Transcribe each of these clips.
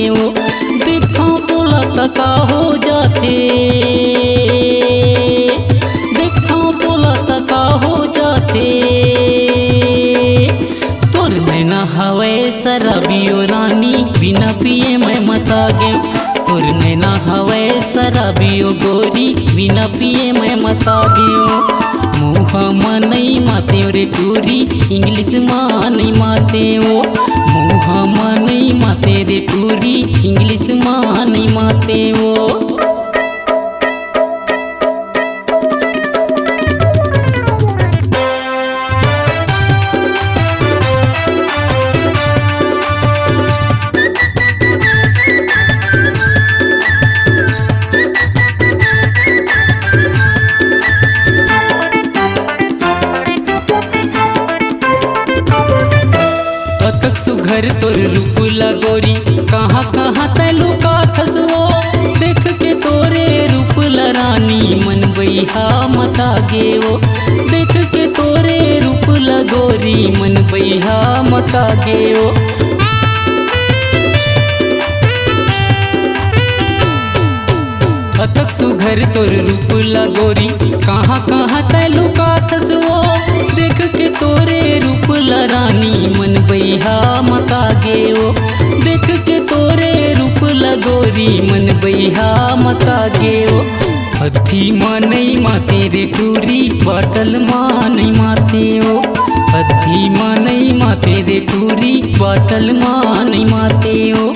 वो देखो तोला तका हो जाते, देखो तोला तका हो जाते। तोर नैना हवे शराबियो रानी बिना पिए मैं मता गे। तोर नैना हवे शराबियो गोरी बिना पिए मैं मता गे। मुँह में नहीं माते रे टूरी इंग्लिश में नहीं माते वो, मुँह में नहीं माते रे टूरी इंग्लिश में नहीं माते वो। सुघर तोर रूप लगोरी कहाँ कहाँ तैलुका खसवो, देख के तोरे रूप लरानी मन बैहा मता गे वो, देख के तोरे रूप लगोरी मन बैहा मता गे वो। अतक सुघर तोर रूप लगोरी कहाँ कहाँ तैलुका खसवो, देख के तोरे रूप लरानी मन बैहा मता गे वो, देख के तोरे रूप लगोरी मन बैहा मता गे वो। हथी माँ नहीं माते रे टूरी बाटल माँ नहीं माते वो, हथी माँ नहीं माते रे टूरी बाटल माँ नहीं माते वो।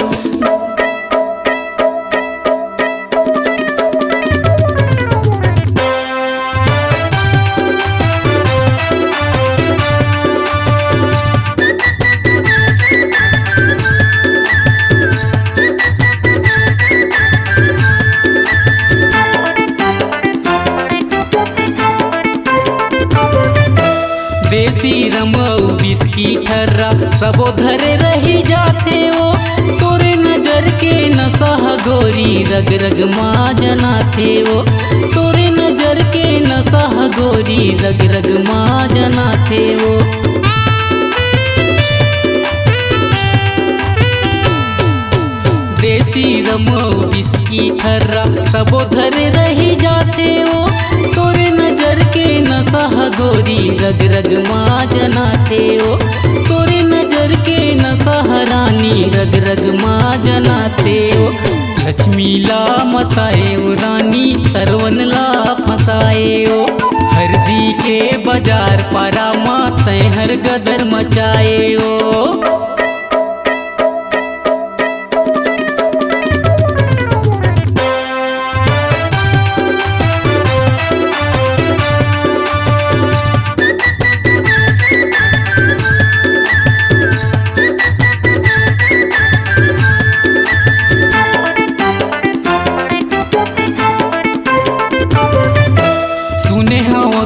देसी रमऊ बिस्की ठर्रा सबो धरे रही जाते वो, तोरे नजर के नशा गोरी रग रग माँ जनाते वो, तोरे नजर के नशा गोरी रग रग माँ जनाते वो। देसी रमऊ बिस्की ठर्रा सबो धरे रही जाते वो, तोरे नजर के नशा गोरी रग रग माँ जनाते हो, तोरे नजर के नशा रानी रग रग माँ जनाते हो। लक्ष्मी ला मताए वो रानी सरवन ला फसाए हो, हरदी के बाजार पारा माँ तय हर गदर मचाए हो।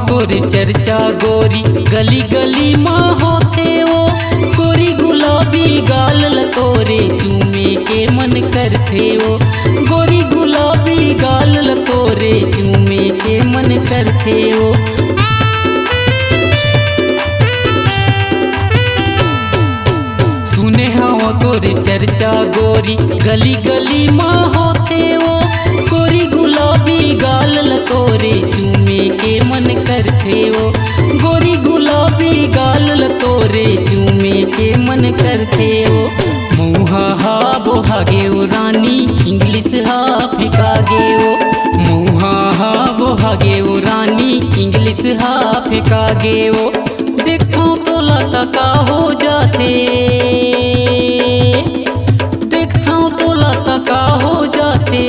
तोरी चर्चा गोरी गली गली माँ होते वो, गोरी गुलाबी गाल लतोरे चूमे के मन करते वो, गोरी गुलाबी गाल लतोरे चूमे के मन करते वो। सुने हाँ तोरी चर्चा गोरी गली गली माँ होते वो, गोरी गुलाबी गाल लतोरे चूमे के मन करते वो, गोरी गुलाबी गाल लतोरे चूमे के मन करते वो। मुँहा हा बोहागे वो रानी इंग्लिश हा फेंकागे वो, मुँहा हा बोहागे वो रानी इंग्लिश हा फेंकागे वो। देखो तो लता हो जाते, देखो तो लता हो जाते।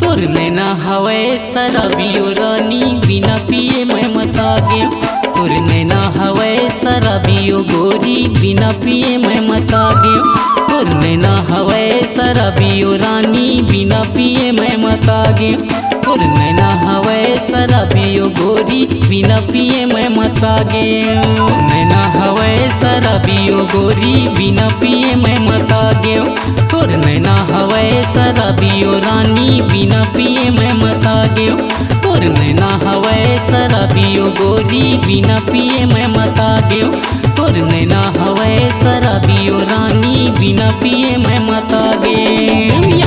तोर नैना हवे शराबियो रानी बिना पिए मैं मता गे, तोर नैना हवे शराबियो गोरी बिना पिए मैं मता गे, तोर नैना हवे शराबियो रानी बिना पिए मैं मता गे, तोर नैना हवे शराबियो गोरी बिना पिए मैं मता गे, नैना हवे शराबियो गोरी बिना पिए मैं मता गे, तोर तोर नैना हवै शराबियो रानी बिना पिए मैं मता गयो। तोर नैना हवै शराबियो गोरी बिना पिए मैं मता गयो। तोर नैना हवै शराबियो रानी बिना पिए मैं मता गयो।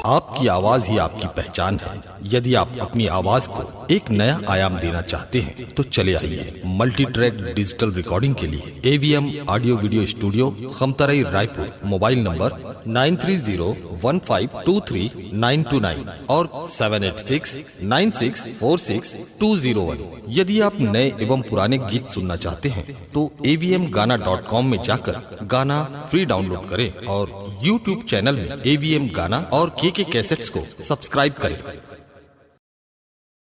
आपकी आवाज ही आपकी पहचान है। यदि आप अपनी आवाज को एक नया आयाम देना चाहते हैं तो चले आइए मल्टी ट्रैक डिजिटल रिकॉर्डिंग के लिए AVM audio video studio Khamtarai Raipur. Mobile number 9301523929 और 7869646201। यदि आप नए एवं पुराने गीत सुनना चाहते हैं तो avmgana.com में जाकर गाना फ्री डाउनलोड करें और YouTube चैनल में AVM गाना और KK कैसेट्स को सब्सक्राइब करें।